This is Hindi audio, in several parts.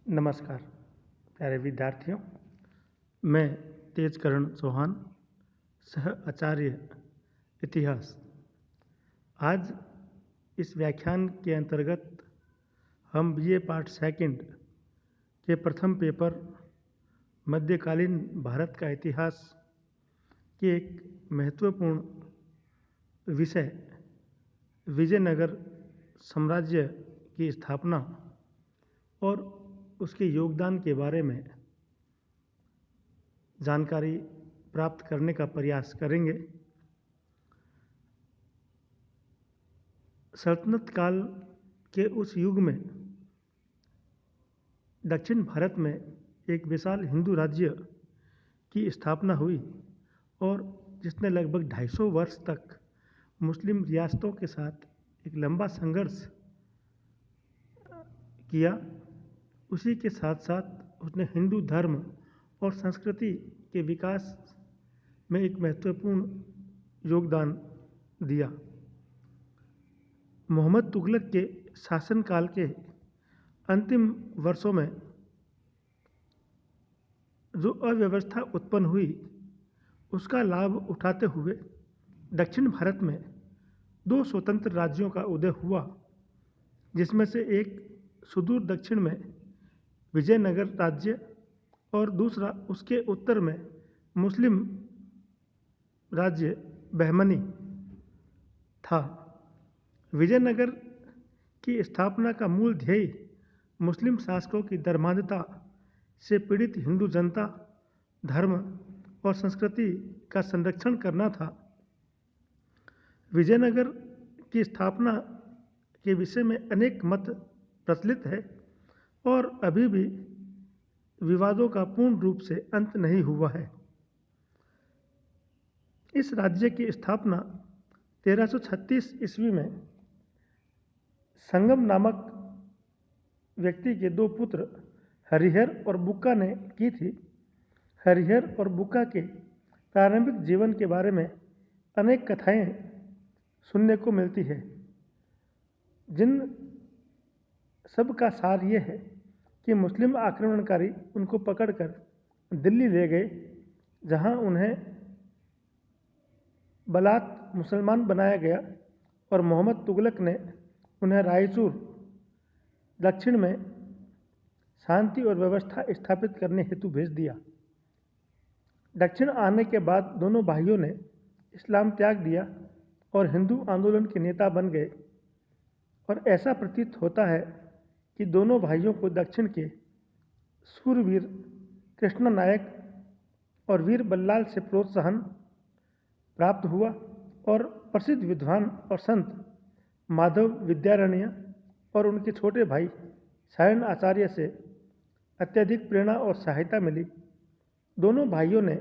नमस्कार प्यारे विद्यार्थियों। मैं तेजकरण चौहान, सह आचार्य इतिहास। आज इस व्याख्यान के अंतर्गत हम बीए पार्ट सेकंड के प्रथम पेपर मध्यकालीन भारत का इतिहास के एक महत्वपूर्ण विषय विजयनगर साम्राज्य की स्थापना और उसके योगदान के बारे में जानकारी प्राप्त करने का प्रयास करेंगे। सल्तनत काल के उस युग में दक्षिण भारत में एक विशाल हिंदू राज्य की स्थापना हुई और जिसने लगभग 250 वर्ष तक मुस्लिम रियासतों के साथ एक लंबा संघर्ष किया। उसी के साथ साथ उसने हिंदू धर्म और संस्कृति के विकास में एक महत्वपूर्ण योगदान दिया। मोहम्मद तुगलक के शासनकाल के अंतिम वर्षों में जो अव्यवस्था उत्पन्न हुई उसका लाभ उठाते हुए दक्षिण भारत में 2 स्वतंत्र राज्यों का उदय हुआ, जिसमें से एक सुदूर दक्षिण में विजयनगर राज्य और दूसरा उसके उत्तर में मुस्लिम राज्य बहमनी था। विजयनगर की स्थापना का मूल ध्येय मुस्लिम शासकों की धर्मांधता से पीड़ित हिंदू जनता, धर्म और संस्कृति का संरक्षण करना था। विजयनगर की स्थापना के विषय में अनेक मत प्रचलित है और अभी भी विवादों का पूर्ण रूप से अंत नहीं हुआ है। इस राज्य की स्थापना 1336 ईस्वी में संगम नामक व्यक्ति के 2 पुत्र हरिहर और बुक्का ने की थी। हरिहर और बुक्का के प्रारंभिक जीवन के बारे में अनेक कथाएं सुनने को मिलती है, जिन सब का सार ये है कि मुस्लिम आक्रमणकारी उनको पकड़कर दिल्ली ले गए, जहां उन्हें बलात् मुसलमान बनाया गया और मोहम्मद तुगलक ने उन्हें रायचूर दक्षिण में शांति और व्यवस्था स्थापित करने हेतु भेज दिया। दक्षिण आने के बाद दोनों भाइयों ने इस्लाम त्याग दिया और हिंदू आंदोलन के नेता बन गए और ऐसा प्रतीत होता है कि दोनों भाइयों को दक्षिण के सूरवीर कृष्ण नायक और वीर बल्लाल से प्रोत्साहन प्राप्त हुआ और प्रसिद्ध विद्वान और संत माधव विद्यारण्य और उनके छोटे भाई सायण आचार्य से अत्यधिक प्रेरणा और सहायता मिली। दोनों भाइयों ने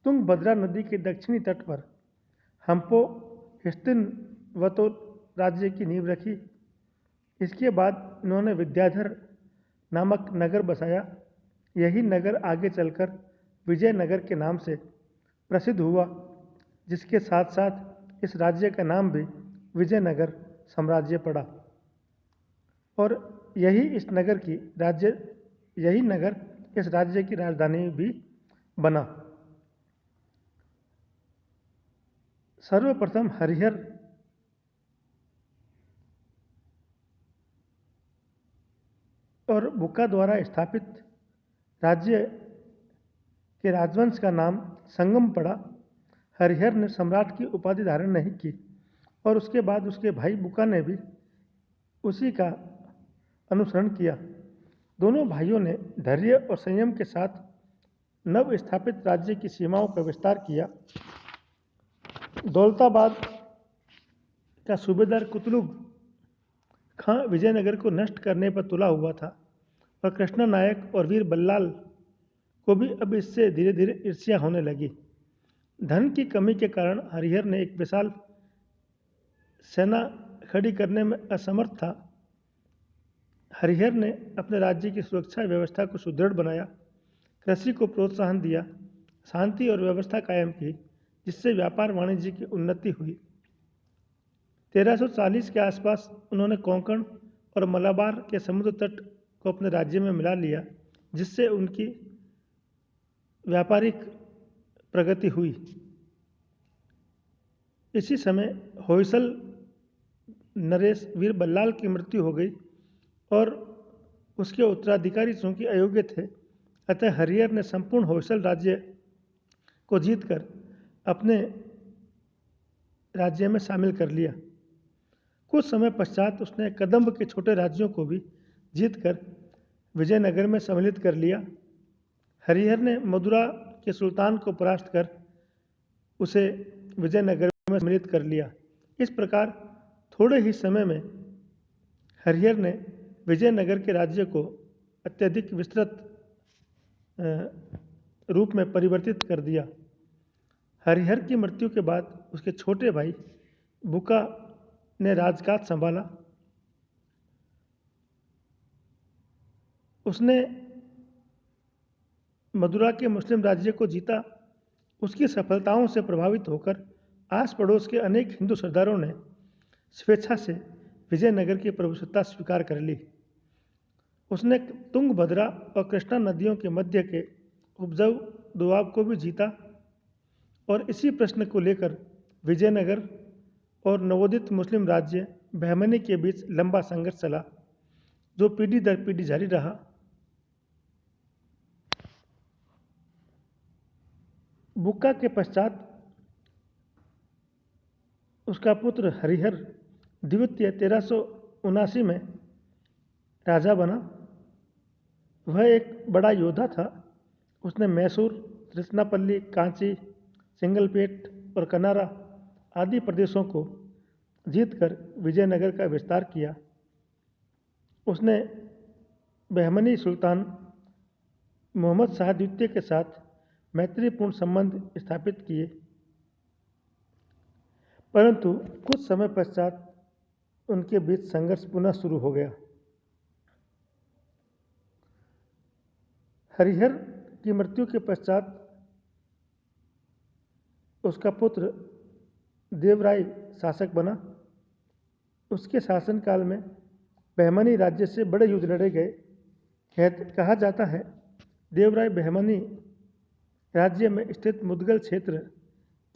तुंगभद्रा नदी के दक्षिणी तट पर हम्पो हस्तिनवतो राज्य की नींव रखी। इसके बाद इन्होंने विद्याधर नामक नगर बसाया। यही नगर आगे चलकर विजयनगर के नाम से प्रसिद्ध हुआ, जिसके साथ साथ इस राज्य का नाम भी विजयनगर साम्राज्य पड़ा और यही नगर इस राज्य की राजधानी भी बना। सर्वप्रथम हरिहर और बुक्का द्वारा स्थापित राज्य के राजवंश का नाम संगम पड़ा। हरिहर ने सम्राट की उपाधि धारण नहीं की और उसके बाद उसके भाई बुक्का ने भी उसी का अनुसरण किया। दोनों भाइयों ने धैर्य और संयम के साथ नव स्थापित राज्य की सीमाओं का विस्तार किया। दौलताबाद का सूबेदार कुतुब खां विजयनगर को नष्ट करने पर तुला हुआ था और कृष्ण नायक और वीर बल्लाल को भी अब इससे धीरे धीरे ईर्ष्या होने लगी। धन की कमी के कारण हरिहर ने एक विशाल सेना खड़ी करने में असमर्थ था। हरिहर ने अपने राज्य की सुरक्षा व्यवस्था को सुदृढ़ बनाया, कृषि को प्रोत्साहन दिया, शांति और व्यवस्था कायम की, जिससे व्यापार वाणिज्य की उन्नति हुई। 1340 के आसपास उन्होंने कोंकण और मलाबार के समुद्र तट को अपने राज्य में मिला लिया, जिससे उनकी व्यापारिक प्रगति हुई। इसी समय होयसल नरेश वीर बल्लाल की मृत्यु हो गई और उसके उत्तराधिकारी चूंकि अयोग्य थे, अतः हरिहर ने संपूर्ण होयसल राज्य को जीतकर अपने राज्य में शामिल कर लिया। कुछ समय पश्चात उसने कदंब के छोटे राज्यों को भी जीतकर विजयनगर में सम्मिलित कर लिया। हरिहर ने मदुरा के सुल्तान को परास्त कर उसे विजयनगर में सम्मिलित कर लिया। इस प्रकार थोड़े ही समय में हरिहर ने विजयनगर के राज्य को अत्यधिक विस्तृत रूप में परिवर्तित कर दिया। हरिहर की मृत्यु के बाद उसके छोटे भाई बुका ने राजकाज संभाला। उसने मदुरा के मुस्लिम राज्य को जीता। उसकी सफलताओं से प्रभावित होकर आस पड़ोस के अनेक हिंदू सरदारों ने स्वेच्छा से विजयनगर की प्रभुसत्ता स्वीकार कर ली। उसने तुंगभद्रा और कृष्णा नदियों के मध्य के उपजाऊ दोआब को भी जीता और इसी प्रश्न को लेकर विजयनगर और नवोदित मुस्लिम राज्य बहमनी के बीच लंबा संघर्ष चला, जो पीढ़ी दर पीढ़ी जारी रहा। बुक्का के पश्चात उसका पुत्र हरिहर द्वितीय 1379 में राजा बना। वह एक बड़ा योद्धा था। उसने मैसूर, त्रिचनापल्ली, कांची, सिंगलपेट और कनारा आदि प्रदेशों को जीतकर विजयनगर का विस्तार किया। उसने बहमनी सुल्तान मोहम्मद शाह द्वितीय के साथ मैत्रीपूर्ण संबंध स्थापित किए, परंतु कुछ समय पश्चात उनके बीच संघर्ष पुनः शुरू हो गया। हरिहर की मृत्यु के पश्चात उसका पुत्र देवराय शासक बना। उसके शासनकाल में बहमनी राज्य से बड़े युद्ध लड़े गए। कहा जाता है देवराय बहमनी राज्य में स्थित मुदगल क्षेत्र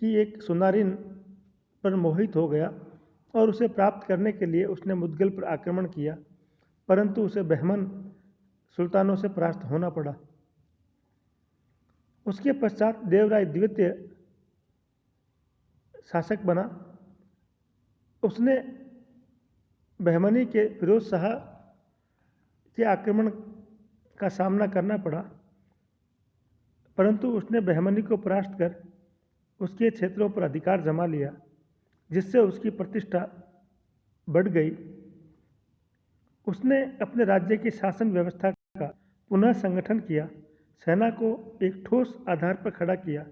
की एक सुनारिन पर मोहित हो गया और उसे प्राप्त करने के लिए उसने मुदगल पर आक्रमण किया, परंतु उसे बहमन सुल्तानों से परास्त होना पड़ा। उसके पश्चात देवराय द्वितीय शासक बना। उसने बहमनी के फिरोज शाह के आक्रमण का सामना करना पड़ा, परंतु उसने बहमनी को परास्त कर उसके क्षेत्रों पर अधिकार जमा लिया, जिससे उसकी प्रतिष्ठा बढ़ गई। उसने अपने राज्य की शासन व्यवस्था का पुनः संगठन किया, सेना को एक ठोस आधार पर खड़ा किया।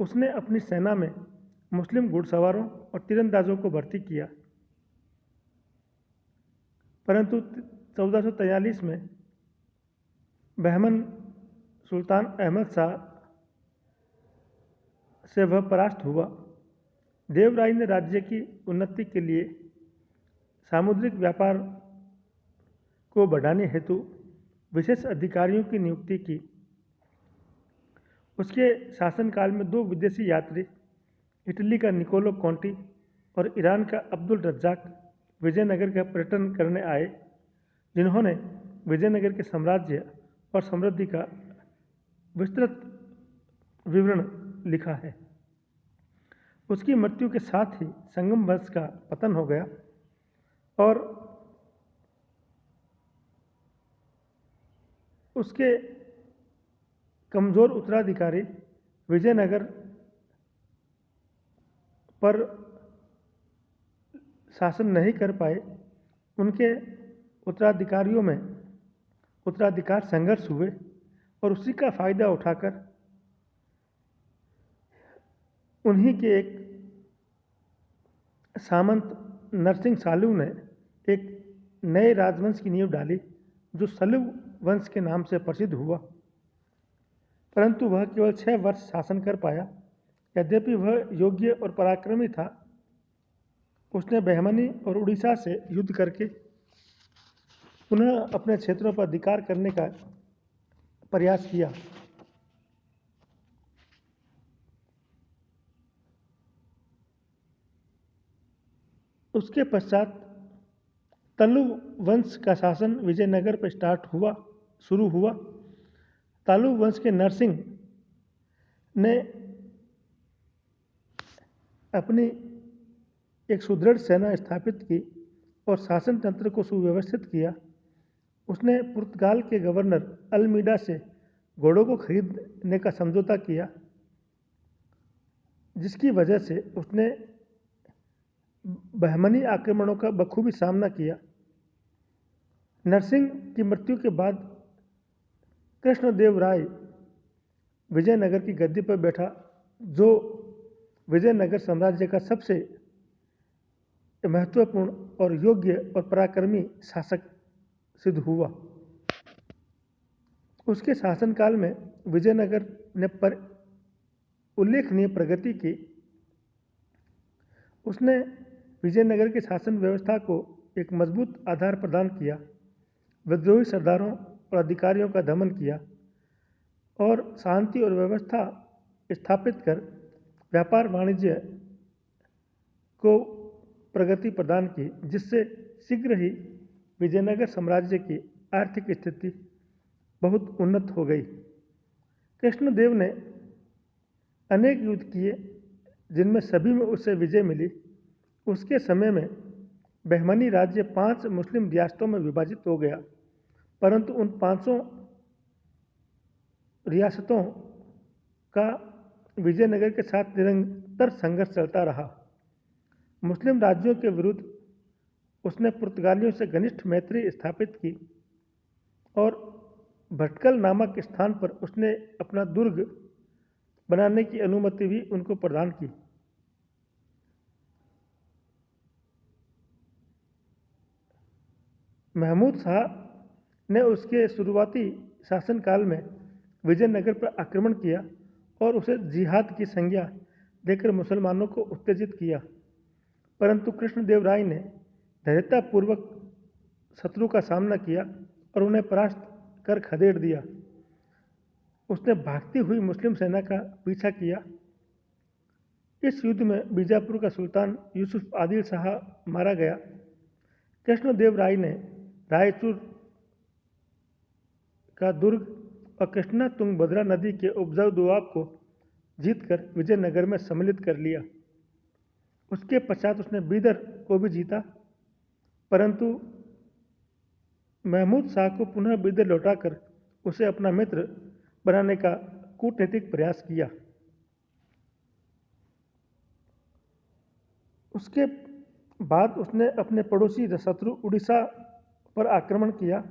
उसने अपनी सेना में मुस्लिम घुड़सवारों और तीरंदाजों को भर्ती किया, परंतु 1443 में बहमन सुल्तान अहमद शाह से वह परास्त हुआ। देवराय ने राज्य की उन्नति के लिए सामुद्रिक व्यापार को बढ़ाने हेतु विशेष अधिकारियों की नियुक्ति की। उसके शासनकाल में 2 विदेशी यात्री, इटली का निकोलो कॉन्टी और ईरान का अब्दुल रज्जाक विजयनगर का पर्यटन करने आए, जिन्होंने विजयनगर के साम्राज्य और समृद्धि का विस्तृत विवरण लिखा है। उसकी मृत्यु के साथ ही संगम वंश का पतन हो गया और उसके कमजोर उत्तराधिकारी विजयनगर पर शासन नहीं कर पाए। उनके उत्तराधिकारियों में उत्तराधिकार संघर्ष हुए और उसी का फायदा उठाकर उन्हीं के एक सामंत नरसिंह सालू ने एक नए राजवंश की नींव डाली, जो सलू वंश के नाम से प्रसिद्ध हुआ। परंतु वह केवल 6 वर्ष शासन कर पाया। यद्यपि वह योग्य और पराक्रमी था, उसने बहमनी और उड़ीसा से युद्ध करके पुनः अपने क्षेत्रों पर अधिकार करने का प्रयास किया। उसके पश्चात तल्लु वंश का शासन विजयनगर पर शुरू हुआ। तालु वंश के नरसिंह ने अपनी एक सुदृढ़ सेना स्थापित की और शासन तंत्र को सुव्यवस्थित किया। उसने पुर्तगाल के गवर्नर अल्मीडा से घोड़ों को खरीदने का समझौता किया, जिसकी वजह से उसने बहमनी आक्रमणों का बखूबी सामना किया। नरसिंह की मृत्यु के बाद कृष्णदेव राय विजयनगर की गद्दी पर बैठा, जो विजयनगर साम्राज्य का सबसे महत्वपूर्ण और योग्य और पराक्रमी शासक सिद्ध हुआ। उसके शासनकाल में विजयनगर ने उल्लेखनीय प्रगति की। उसने विजयनगर की शासन व्यवस्था को एक मजबूत आधार प्रदान किया, विद्रोही सरदारों और अधिकारियों का दमन किया और शांति और व्यवस्था स्थापित कर व्यापार वाणिज्य को प्रगति प्रदान की, जिससे शीघ्र ही विजयनगर साम्राज्य की आर्थिक स्थिति बहुत उन्नत हो गई। कृष्णदेव ने अनेक युद्ध किए, जिनमें सभी में उसे विजय मिली। उसके समय में बहमनी राज्य 5 मुस्लिम रियासतों में विभाजित हो गया, परंतु उन 5 रियासतों का विजयनगर के साथ निरंतर संघर्ष चलता रहा। मुस्लिम राज्यों के विरुद्ध उसने पुर्तगालियों से घनिष्ठ मैत्री स्थापित की और भटकल नामक स्थान पर उसने अपना दुर्ग बनाने की अनुमति भी उनको प्रदान की। महमूद शाह ने उसके शुरुआती शासनकाल में विजयनगर पर आक्रमण किया और उसे जिहाद की संज्ञा देकर मुसलमानों को उत्तेजित किया, परंतु कृष्णदेव राय ने धैर्यतापूर्वक शत्रु का सामना किया और उन्हें परास्त कर खदेड़ दिया। उसने भागती हुई मुस्लिम सेना का पीछा किया। इस युद्ध में बीजापुर का सुल्तान यूसुफ आदिल शाह मारा गया। कृष्णदेव राय ने रायचूर का दुर्ग और कृष्णा तुंगभद्रा नदी के उपजाऊ दोआब को जीतकर विजयनगर में सम्मिलित कर लिया। उसके पश्चात उसने बीदर को भी जीता, परंतु महमूद शाह को पुनः बीदर लौटाकर उसे अपना मित्र बनाने का कूटनीतिक प्रयास किया। उसके बाद उसने अपने पड़ोसी शत्रु उड़ीसा पर आक्रमण किया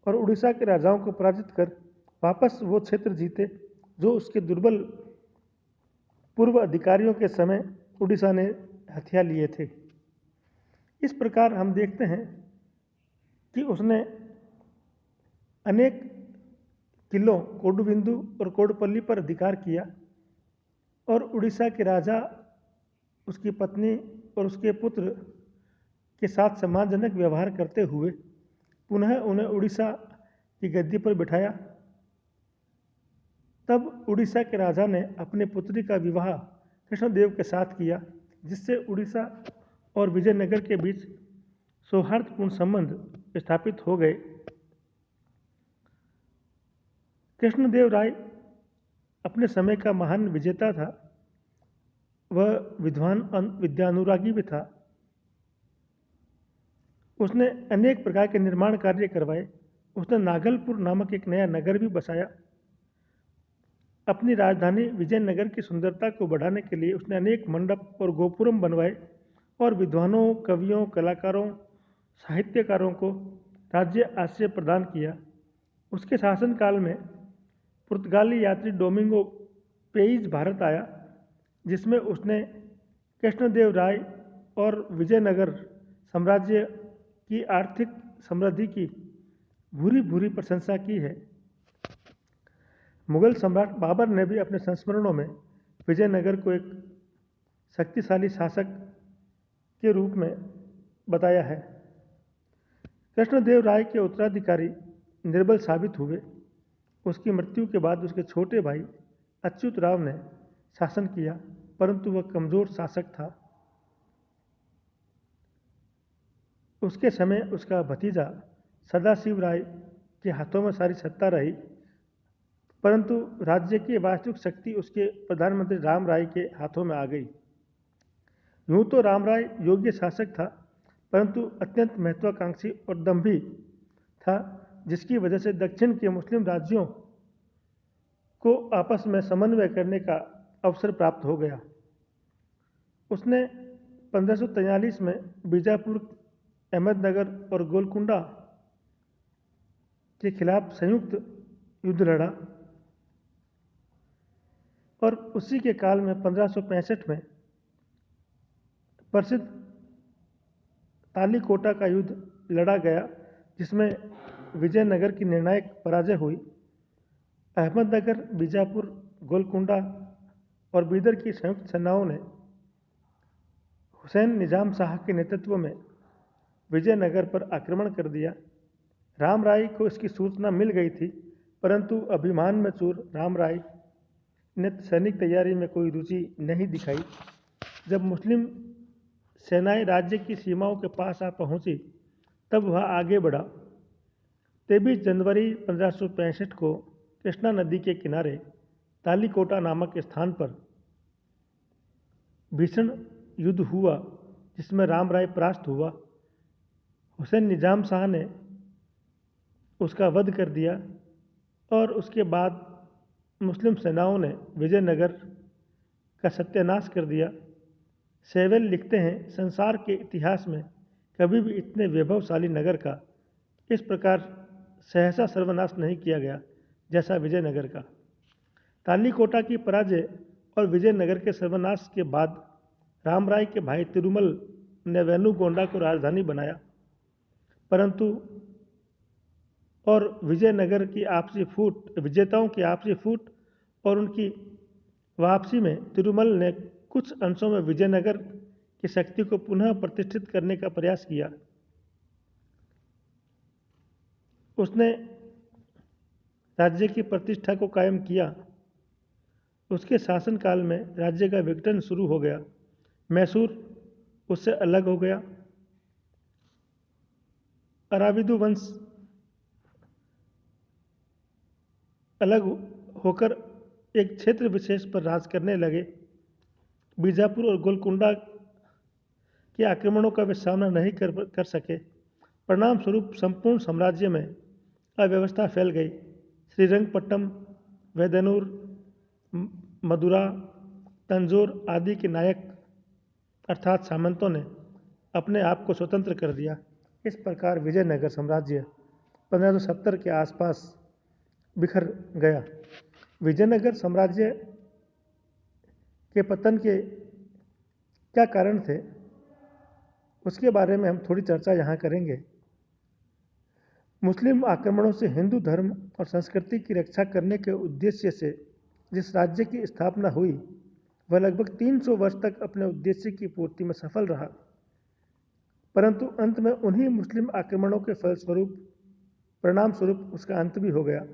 और उड़ीसा के राजाओं को पराजित कर वापस वो क्षेत्र जीते जो उसके दुर्बल पूर्व अधिकारियों के समय उड़ीसा ने हथिया लिए थे। इस प्रकार हम देखते हैं कि उसने अनेक किलों कोडुविंदु और कोडपल्ली पर अधिकार किया और उड़ीसा के राजा, उसकी पत्नी और उसके पुत्र के साथ सम्मानजनक व्यवहार करते हुए पुनः उन्हें उड़ीसा की गद्दी पर बिठाया। तब उड़ीसा के राजा ने अपनी पुत्री का विवाह कृष्णदेव के साथ किया, जिससे उड़ीसा और विजयनगर के बीच सौहार्दपूर्ण संबंध स्थापित हो गए। कृष्णदेव राय अपने समय का महान विजेता था। वह विद्वान विद्यानुरागी भी था। उसने अनेक प्रकार के निर्माण कार्य करवाए। उसने नागलपुर नामक एक नया नगर भी बसाया। अपनी राजधानी विजयनगर की सुंदरता को बढ़ाने के लिए उसने अनेक मंडप और गोपुरम बनवाए और विद्वानों, कवियों, कलाकारों, साहित्यकारों को राज्य आश्रय प्रदान किया। उसके शासनकाल में पुर्तगाली यात्री डोमिंगो पेइज भारत आया, जिसमें उसने कृष्णदेव राय और विजयनगर साम्राज्य की आर्थिक समृद्धि की भूरी भूरी प्रशंसा की है। मुगल सम्राट बाबर ने भी अपने संस्मरणों में विजयनगर को एक शक्तिशाली शासक के रूप में बताया है। कृष्णदेव राय के उत्तराधिकारी निर्बल साबित हुए। उसकी मृत्यु के बाद उसके छोटे भाई अच्युत राव ने शासन किया, परंतु वह कमजोर शासक था। उसके समय उसका भतीजा सदाशिव राय के हाथों में सारी सत्ता रही, परंतु राज्य की वास्तविक शक्ति उसके प्रधानमंत्री राम राय के हाथों में आ गई। यूं तो राम राय योग्य शासक था, परंतु अत्यंत महत्वाकांक्षी और दंभी था, जिसकी वजह से दक्षिण के मुस्लिम राज्यों को आपस में समन्वय करने का अवसर प्राप्त हो गया। उसने 1543 में बीजापुर, अहमदनगर और गोलकुंडा के खिलाफ संयुक्त युद्ध लड़ा और उसी के काल में 1565 में प्रसिद्ध तालीकोटा का युद्ध लड़ा गया, जिसमें विजयनगर की निर्णायक पराजय हुई। अहमदनगर, बीजापुर, गोलकुंडा और बीदर की संयुक्त सेनाओं ने हुसैन निजाम शाह के नेतृत्व में विजयनगर पर आक्रमण कर दिया। राम राय को इसकी सूचना मिल गई थी, परंतु अभिमान में चूर राम राय ने सैनिक तैयारी में कोई रुचि नहीं दिखाई। जब मुस्लिम सेनाएं राज्य की सीमाओं के पास आ पहुंची, तब वह आगे बढ़ा। 23 जनवरी 1565 को कृष्णा नदी के किनारे तालीकोटा नामक स्थान पर भीषण युद्ध हुआ, जिसमें राम राय परास्त हुआ। हुसैन निजाम शाह ने उसका वध कर दिया और उसके बाद मुस्लिम सेनाओं ने विजयनगर का सत्यानाश कर दिया। सेवेल लिखते हैं, संसार के इतिहास में कभी भी इतने वैभवशाली नगर का इस प्रकार सहसा सर्वनाश नहीं किया गया जैसा विजयनगर का। तालीकोटा की पराजय और विजयनगर के सर्वनाश के बाद राम राय के भाई तिरुमल ने वेनुगोंडा को राजधानी बनाया, परंतु और विजेताओं की आपसी फूट और उनकी वापसी में तिरुमल ने कुछ अंशों में विजयनगर की शक्ति को पुनः प्रतिष्ठित करने का प्रयास किया। उसने राज्य की प्रतिष्ठा को कायम किया। उसके शासनकाल में राज्य का विघटन शुरू हो गया। मैसूर उससे अलग हो गया। अराविदु वंश अलग होकर एक क्षेत्र विशेष पर राज करने लगे। बीजापुर और गोलकुंडा के आक्रमणों का वे सामना नहीं कर सके। परिणाम स्वरूप संपूर्ण साम्राज्य में अव्यवस्था फैल गई। श्रीरंगपट्टनम, वैदनूर, मदुरा, तंजौर आदि के नायक अर्थात सामंतों ने अपने आप को स्वतंत्र कर दिया। इस प्रकार विजयनगर साम्राज्य 1570 के आसपास बिखर गया। विजयनगर साम्राज्य के पतन के क्या कारण थे, उसके बारे में हम थोड़ी चर्चा यहाँ करेंगे। मुस्लिम आक्रमणों से हिंदू धर्म और संस्कृति की रक्षा करने के उद्देश्य से जिस राज्य की स्थापना हुई, वह लगभग 300 वर्ष तक अपने उद्देश्य की पूर्ति में सफल रहा, परंतु अंत में उन्हीं मुस्लिम आक्रमणों के परिणाम स्वरूप उसका अंत भी हो गया।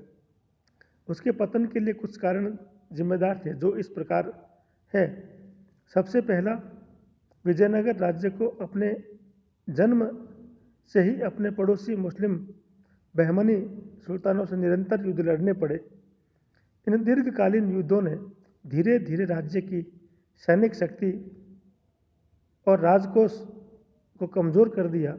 उसके पतन के लिए कुछ कारण जिम्मेदार थे, जो इस प्रकार है। सबसे पहला, विजयनगर राज्य को अपने जन्म से ही अपने पड़ोसी मुस्लिम बहमनी सुल्तानों से निरंतर युद्ध लड़ने पड़े। इन दीर्घकालीन युद्धों ने धीरे धीरे राज्य की सैनिक शक्ति और राजकोष को कमजोर कर दिया।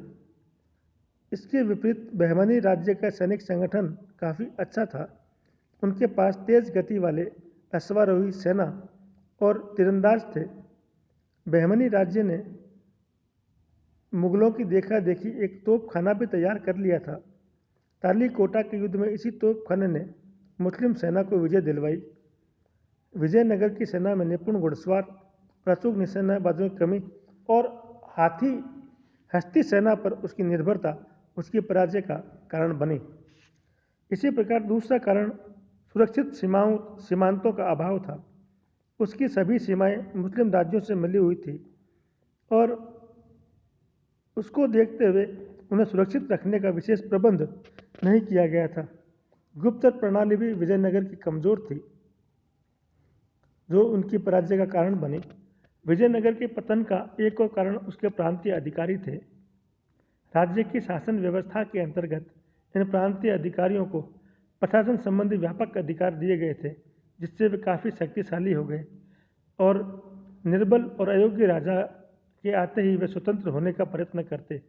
इसके विपरीत बहमनी राज्य का सैनिक संगठन काफ़ी अच्छा था। उनके पास तेज गति वाले अश्वारोही सेना और तीरंदाज थे। बहमनी राज्य ने मुगलों की देखा देखी एक तोपखाना भी तैयार कर लिया था। तालीकोटा के युद्ध में इसी तोपखाने ने मुस्लिम सेना को विजय दिलवाई। विजयनगर की सेना में निपुण घुड़सवार, प्रचुर निशानेबाजों की कमी और हस्ती सेना पर उसकी निर्भरता उसकी पराजय का कारण बनी। इसी प्रकार दूसरा कारण सुरक्षित सीमांतों का अभाव था। उसकी सभी सीमाएं मुस्लिम राज्यों से मिली हुई थी और उसको देखते हुए उन्हें सुरक्षित रखने का विशेष प्रबंध नहीं किया गया था। गुप्तचर प्रणाली भी विजयनगर की कमजोर थी, जो उनकी पराजय का कारण बनी। विजयनगर के पतन का एक और कारण उसके प्रांतीय अधिकारी थे। राज्य की शासन व्यवस्था के अंतर्गत इन प्रांतीय अधिकारियों को प्रशासन संबंधी व्यापक अधिकार दिए गए थे, जिससे वे काफ़ी शक्तिशाली हो गए और निर्बल और अयोग्य राजा के आते ही वे स्वतंत्र होने का प्रयत्न करते,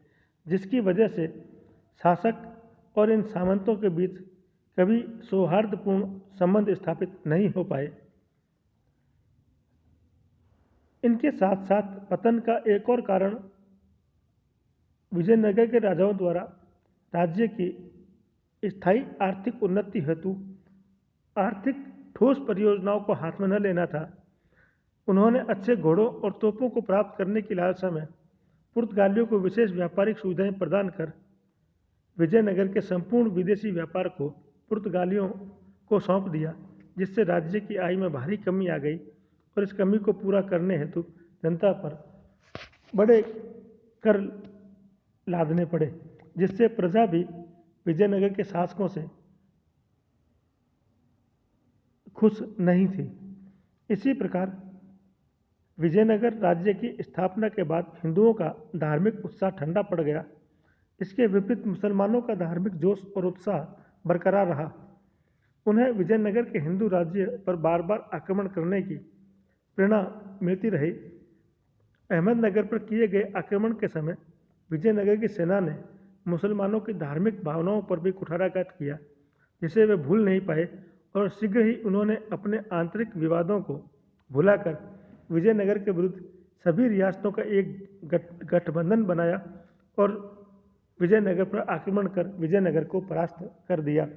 जिसकी वजह से शासक और इन सामंतों के बीच कभी सौहार्दपूर्ण संबंध स्थापित नहीं हो पाए। इनके साथ साथ पतन का एक और कारण विजयनगर के राजाओं द्वारा राज्य की स्थायी आर्थिक उन्नति हेतु आर्थिक ठोस परियोजनाओं को हाथ में न लेना था। उन्होंने अच्छे घोड़ों और तोपों को प्राप्त करने की लालसा में पुर्तगालियों को विशेष व्यापारिक सुविधाएं प्रदान कर विजयनगर के संपूर्ण विदेशी व्यापार को पुर्तगालियों को सौंप दिया, जिससे राज्य की आय में भारी कमी आ गई और इस कमी को पूरा करने हेतु जनता पर बड़े कर लादने पड़े, जिससे प्रजा भी विजयनगर के शासकों से खुश नहीं थी। इसी प्रकार विजयनगर राज्य की स्थापना के बाद हिंदुओं का धार्मिक उत्साह ठंडा पड़ गया। इसके विपरीत मुसलमानों का धार्मिक जोश और उत्साह बरकरार रहा। उन्हें विजयनगर के हिंदू राज्य पर बार बार आक्रमण करने की प्रेरणा मिलती रही। अहमदनगर पर किए गए आक्रमण के समय विजयनगर की सेना ने मुसलमानों की धार्मिक भावनाओं पर भी कुठाराघात किया, जिसे वे भूल नहीं पाए और शीघ्र ही उन्होंने अपने आंतरिक विवादों को भुलाकर विजयनगर के विरुद्ध सभी रियासतों का एक गठबंधन बनाया और विजयनगर पर आक्रमण कर विजयनगर को परास्त कर दिया।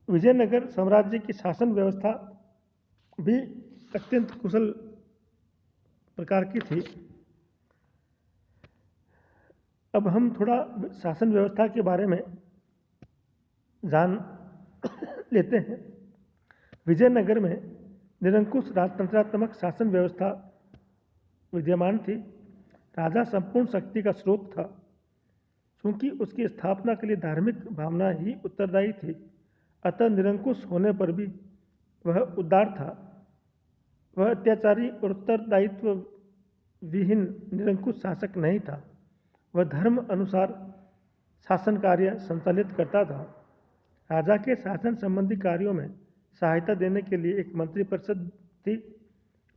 विजयनगर साम्राज्य की शासन व्यवस्था भी अत्यंत कुशल प्रकार की थी। अब हम थोड़ा शासन व्यवस्था के बारे में जान लेते हैं। विजयनगर में निरंकुश राजतंत्रात्मक शासन व्यवस्था विद्यमान थी। राजा संपूर्ण शक्ति का स्रोत था, क्योंकि उसकी स्थापना के लिए धार्मिक भावना ही उत्तरदायी थी। अतः निरंकुश होने पर भी वह उदार था। वह अत्याचारी और उत्तरदायित्व विहीन निरंकुश शासक नहीं था। वह धर्म अनुसार शासन कार्य संचालित करता था। राजा के शासन संबंधी कार्यों में सहायता देने के लिए एक मंत्रिपरिषद थी।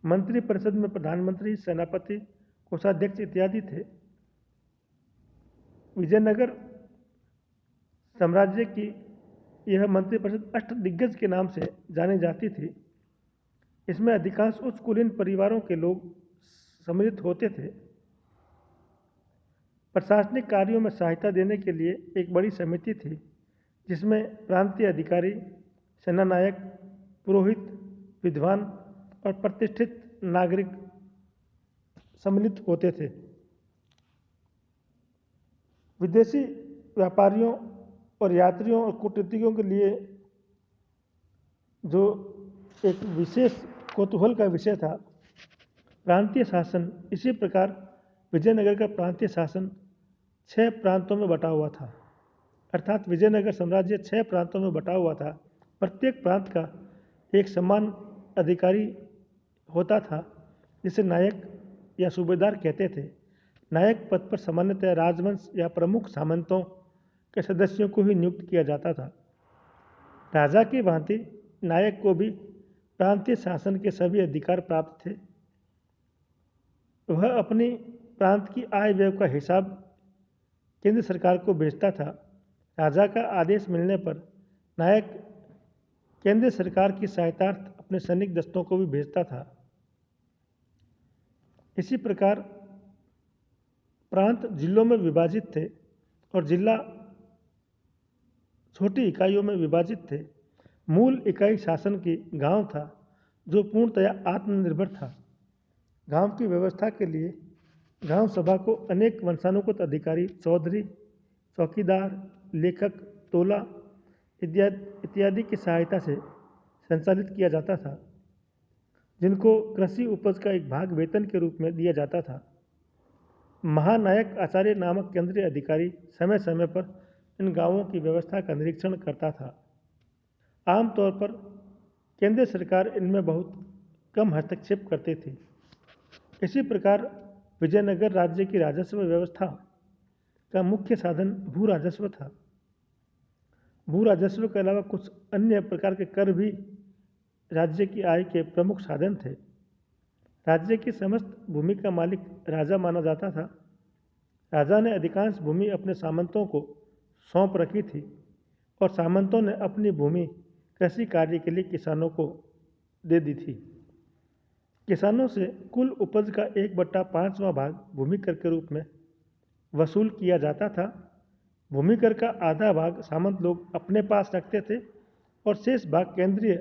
मंत्रिपरिषद में प्रधानमंत्री, सेनापति, कोषाध्यक्ष इत्यादि थे। विजयनगर साम्राज्य की यह मंत्रिपरिषद अष्टदिग्गज के नाम से जानी जाती थी। इसमें अधिकांश उच्च कुलीन परिवारों के लोग सम्मिलित होते थे। प्रशासनिक कार्यों में सहायता देने के लिए एक बड़ी समिति थी, जिसमें प्रांतीय अधिकारी, सेनानायक, पुरोहित, विद्वान और प्रतिष्ठित नागरिक सम्मिलित होते थे। विदेशी व्यापारियों और यात्रियों और कूटनीतिज्ञों के लिए जो एक विशेष कौतूहल का विषय था प्रांतीय शासन। इसी प्रकार विजयनगर का प्रांतीय शासन 6 प्रांतों में बटा हुआ था, अर्थात विजयनगर साम्राज्य 6 प्रांतों में बटा हुआ था। प्रत्येक प्रांत का एक समान अधिकारी होता था, जिसे नायक या सूबेदार कहते थे। नायक पद पर सामान्यतः राजवंश या प्रमुख सामंतों के सदस्यों को ही नियुक्त किया जाता था। राजा की भांति नायक को भी प्रांतीय शासन के सभी अधिकार प्राप्त थे। वह अपनी प्रांत की आय व्यय का हिसाब केंद्र सरकार को भेजता था। राजा का आदेश मिलने पर नायक केंद्र सरकार की सहायतार्थ अपने सैनिक दस्तों को भी भेजता था। इसी प्रकार प्रांत जिलों में विभाजित थे और जिला छोटी इकाइयों में विभाजित थे। मूल इकाई शासन की गांव था, जो पूर्णतया आत्मनिर्भर था। गांव की व्यवस्था के लिए गांव सभा को अनेक वंशानुगत अधिकारी, चौधरी, चौकीदार, लेखक, तोला इत्यादि की सहायता से संचालित किया जाता था, जिनको कृषि उपज का एक भाग वेतन के रूप में दिया जाता था। महानायक आचार्य नामक केंद्रीय अधिकारी समय समय पर इन गांवों की व्यवस्था का निरीक्षण करता था। आमतौर पर केंद्र सरकार इनमें बहुत कम हस्तक्षेप करती थी। इसी प्रकार विजयनगर राज्य की राजस्व व्यवस्था का मुख्य साधन भू राजस्व था। भू राजस्व के अलावा कुछ अन्य प्रकार के कर भी राज्य की आय के प्रमुख साधन थे। राज्य की समस्त भूमि का मालिक राजा माना जाता था। राजा ने अधिकांश भूमि अपने सामंतों को सौंप रखी थी और सामंतों ने अपनी भूमि कृषि कार्य के लिए किसानों को दे दी थी। किसानों से कुल उपज का 1/5वां भाग भूमि कर के रूप में वसूल किया जाता था। भूमि कर का आधा भाग सामंत लोग अपने पास रखते थे और शेष भाग केंद्रीय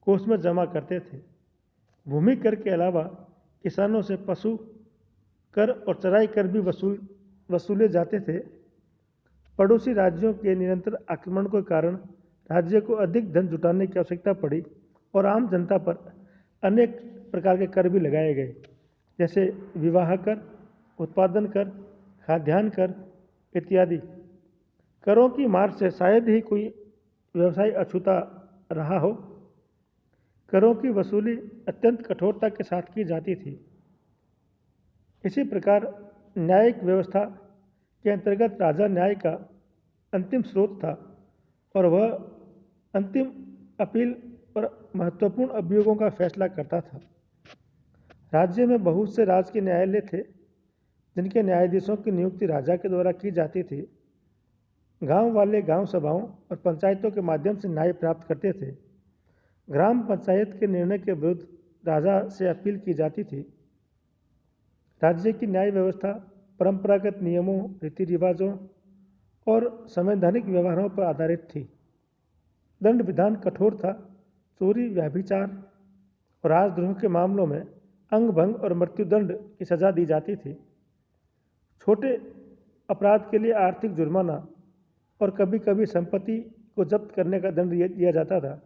कोष में जमा करते थे। भूमि कर के अलावा किसानों से पशु कर और चराई कर भी वसूले जाते थे। पड़ोसी राज्यों के निरंतर आक्रमण के कारण राज्य को अधिक धन जुटाने की आवश्यकता पड़ी और आम जनता पर अनेक प्रकार के कर भी लगाए गए, जैसे विवाह कर, उत्पादन कर, खाद्यान्न कर इत्यादि। करों की मार से शायद ही कोई व्यवसाय अछूता रहा हो। करों की वसूली अत्यंत कठोरता के साथ की जाती थी। इसी प्रकार न्यायिक व्यवस्था के अंतर्गत राजा न्याय का अंतिम स्रोत था और वह अंतिम अपील और महत्वपूर्ण अभियोगों का फैसला करता था। राज्य में बहुत से राज के न्यायालय थे जिनके न्यायाधीशों की नियुक्ति राजा के द्वारा की जाती थी। गांव वाले गांव सभाओं और पंचायतों के माध्यम से न्याय प्राप्त करते थे। ग्राम पंचायत के निर्णय के विरुद्ध राजा से अपील की जाती थी। राज्य की न्याय व्यवस्था परंपरागत नियमों, रीति रिवाजों और संवैधानिक व्यवहारों पर आधारित थी। दंड विधान कठोर था। चोरी, व्यभिचार और राजद्रोह के मामलों में अंग भंग और मृत्युदंड की सजा दी जाती थी। छोटे अपराध के लिए आर्थिक जुर्माना और कभी कभी संपत्ति को जब्त करने का दंड दिया जाता था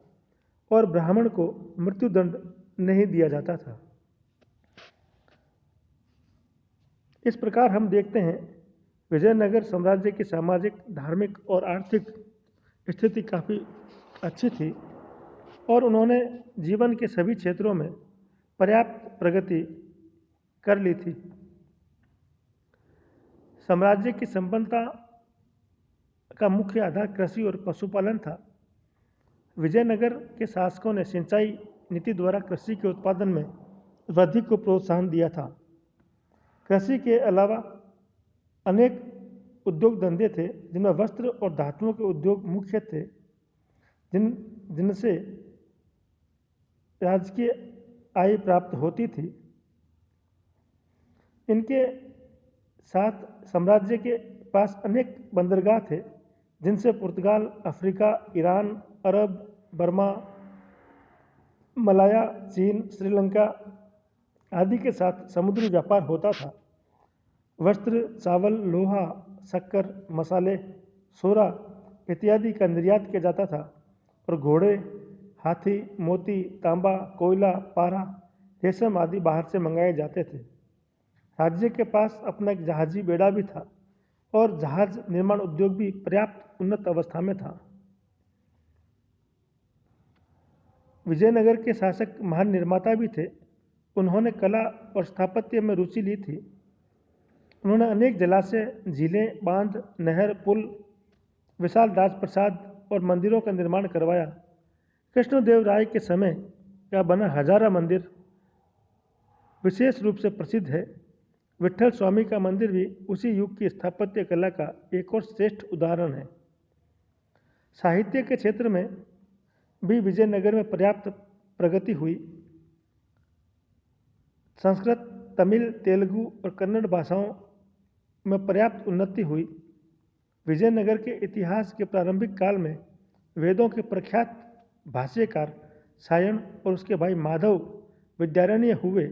और ब्राह्मण को मृत्युदंड नहीं दिया जाता था। इस प्रकार हम देखते हैं विजयनगर साम्राज्य की सामाजिक, धार्मिक और आर्थिक स्थिति काफ़ी अच्छी थी और उन्होंने जीवन के सभी क्षेत्रों में पर्याप्त प्रगति कर ली थी। साम्राज्य की संपन्नता का मुख्य आधार कृषि और पशुपालन था। विजयनगर के शासकों ने सिंचाई नीति द्वारा कृषि के उत्पादन में वृद्धि को प्रोत्साहन दिया था। कृषि के अलावा अनेक उद्योग धंधे थे जिनमें वस्त्र और धातुओं के उद्योग मुख्य थे, जिनसे राजकीय आय प्राप्त होती थी। इनके साथ साम्राज्य के पास अनेक बंदरगाह थे जिनसे पुर्तगाल, अफ्रीका, ईरान, अरब, बर्मा, मलाया, चीन, श्रीलंका आदि के साथ समुद्री व्यापार होता था। वस्त्र, चावल, लोहा, शक्कर, मसाले, सोरा इत्यादि का निर्यात किया जाता था और घोड़े, हाथी, मोती, तांबा, कोयला, पारा, रेशम आदि बाहर से मंगाए जाते थे। राज्य के पास अपना एक जहाजी बेड़ा भी था और जहाज निर्माण उद्योग भी पर्याप्त उन्नत अवस्था में था। विजयनगर के शासक महान निर्माता भी थे। उन्होंने कला और स्थापत्य में रुचि ली थी। उन्होंने अनेक जलाशय, झीलें, बांध, नहर, पुल, विशाल राजप्रसाद और मंदिरों का निर्माण करवाया। कृष्णदेव राय के समय का बना हजारा मंदिर विशेष रूप से प्रसिद्ध है। विट्ठल स्वामी का मंदिर भी उसी युग की स्थापत्य कला का एक और श्रेष्ठ उदाहरण है। साहित्य के क्षेत्र में भी विजयनगर में पर्याप्त प्रगति हुई। संस्कृत, तमिल, तेलुगु और कन्नड़ भाषाओं में पर्याप्त उन्नति हुई। विजयनगर के इतिहास के प्रारंभिक काल में वेदों के प्रख्यात भाष्यकार सायण और उसके भाई माधव विद्यारण्य हुए।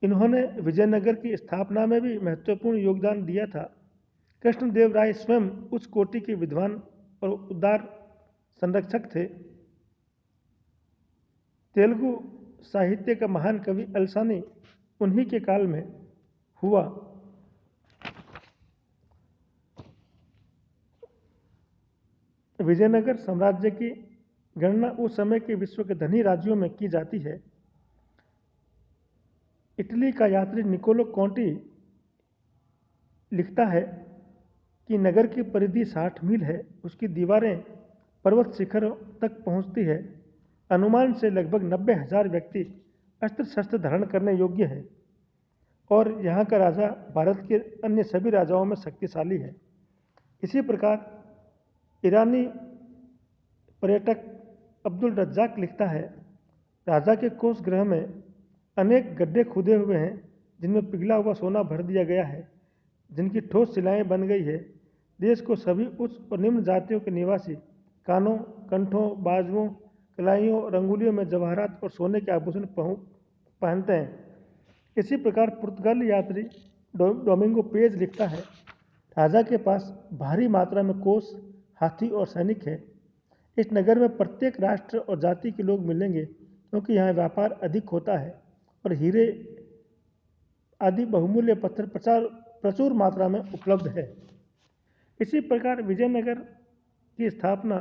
इन्होंने विजयनगर की स्थापना में भी महत्वपूर्ण योगदान दिया था। कृष्णदेव राय स्वयं उच्च कोटि के विद्वान और उदार संरक्षक थे। तेलुगु साहित्य का महान कवि अलसानी उन्हीं के काल में हुआ। विजयनगर साम्राज्य की गणना उस समय के विश्व के धनी राज्यों में की जाती है। इटली का यात्री निकोलो कॉन्टी लिखता है कि नगर की परिधि 60 मील है, उसकी दीवारें पर्वत शिखरों तक पहुंचती है। अनुमान से लगभग 90,000 व्यक्ति अस्त्र शस्त्र धारण करने योग्य है और यहाँ का राजा भारत के अन्य सभी राजाओं में शक्तिशाली है। इसी प्रकार ईरानी पर्यटक अब्दुल रज्जाक लिखता है, राजा के कोष गृह में अनेक गड्ढे खुदे हुए हैं जिनमें पिघला हुआ सोना भर दिया गया है, जिनकी ठोस सिलाएं बन गई है। देश को सभी उच्च और निम्न जातियों के निवासी कानों, कंठों, बाजुओं, कलाइयों और अंगुलियों में जवाहरात और सोने के आभूषण पहनते हैं। इसी प्रकार पुर्तगाली यात्री डोमिंगो पेज लिखता है, राजा के पास भारी मात्रा में कोष, हाथी और सैनिक है। इस नगर में प्रत्येक राष्ट्र और जाति के लोग मिलेंगे क्योंकि यहाँ व्यापार अधिक होता है और हीरे आदि बहुमूल्य पत्थर प्रचुर मात्रा में उपलब्ध है। इसी प्रकार विजयनगर की स्थापना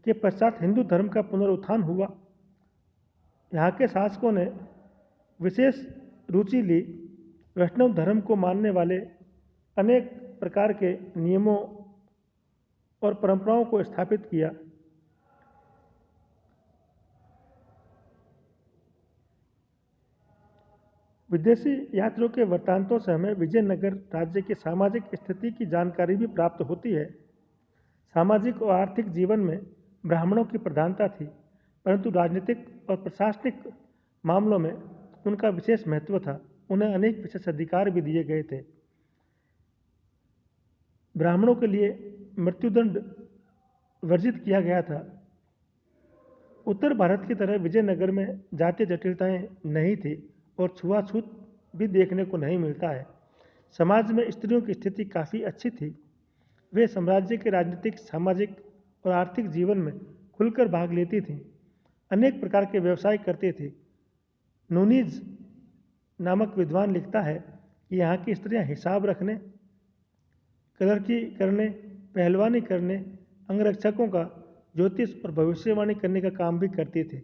के पश्चात हिंदू धर्म का पुनरुत्थान हुआ। यहाँ के शासकों ने विशेष रुचि ली। वैष्णव धर्म को मानने वाले अनेक प्रकार के नियमों और परंपराओं को स्थापित किया। विदेशी यात्रियों के वृत्तांतों से हमें विजयनगर राज्य की सामाजिक स्थिति की जानकारी भी प्राप्त होती है। सामाजिक और आर्थिक जीवन में ब्राह्मणों की प्रधानता थी, परंतु राजनीतिक और प्रशासनिक मामलों में उनका विशेष महत्व था। उन्हें अनेक विशेष अधिकार भी दिए गए थे। ब्राह्मणों के लिए मृत्युदंड वर्जित किया गया था। उत्तर भारत की तरह विजयनगर में जातीय जटिलताएं नहीं थी और छुआछूत भी देखने को नहीं मिलता है। समाज में स्त्रियों की स्थिति काफ़ी अच्छी थी। वे साम्राज्य के राजनीतिक, सामाजिक और आर्थिक जीवन में खुलकर भाग लेती थीं। अनेक प्रकार के व्यवसाय करती थी। नूनीज नामक विद्वान लिखता है कि यहाँ की स्त्रियाँ हिसाब रखने, कलरकी करने, पहलवानी करने, अंगरक्षकों का ज्योतिष और भविष्यवाणी करने का काम भी करती थी।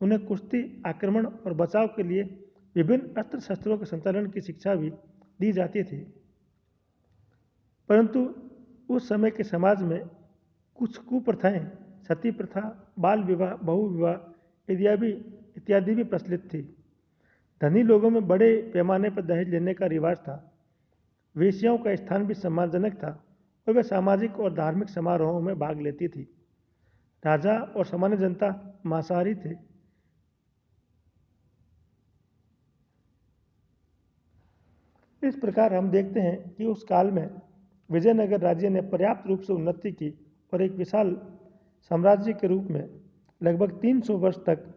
उन्हें कुश्ती, आक्रमण और बचाव के लिए विभिन्न अस्त्र शस्त्रों के संचालन की शिक्षा भी दी जाती थी। परंतु उस समय के समाज में कुछ कुप्रथाएं, सती प्रथा, बाल विवाह, बहुविवाह इत्यादि भी प्रचलित थी। धनी लोगों में बड़े पैमाने पर दहेज लेने का रिवाज था। वेश्याओं का स्थान भी सम्मानजनक था और वे सामाजिक और धार्मिक समारोहों में भाग लेती थी। राजा और सामान्य जनता मांसाहारी थे। इस प्रकार हम देखते हैं कि उस काल में विजयनगर राज्य ने पर्याप्त रूप से उन्नति की और एक विशाल साम्राज्य के रूप में लगभग 300 वर्ष तक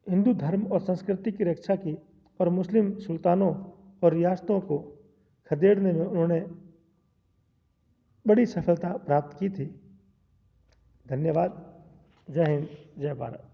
हिंदू धर्म और संस्कृति की रक्षा की और मुस्लिम सुल्तानों और रियासतों को खदेड़ने में उन्होंने बड़ी सफलता प्राप्त की थी। धन्यवाद। जय हिंद, जय भारत।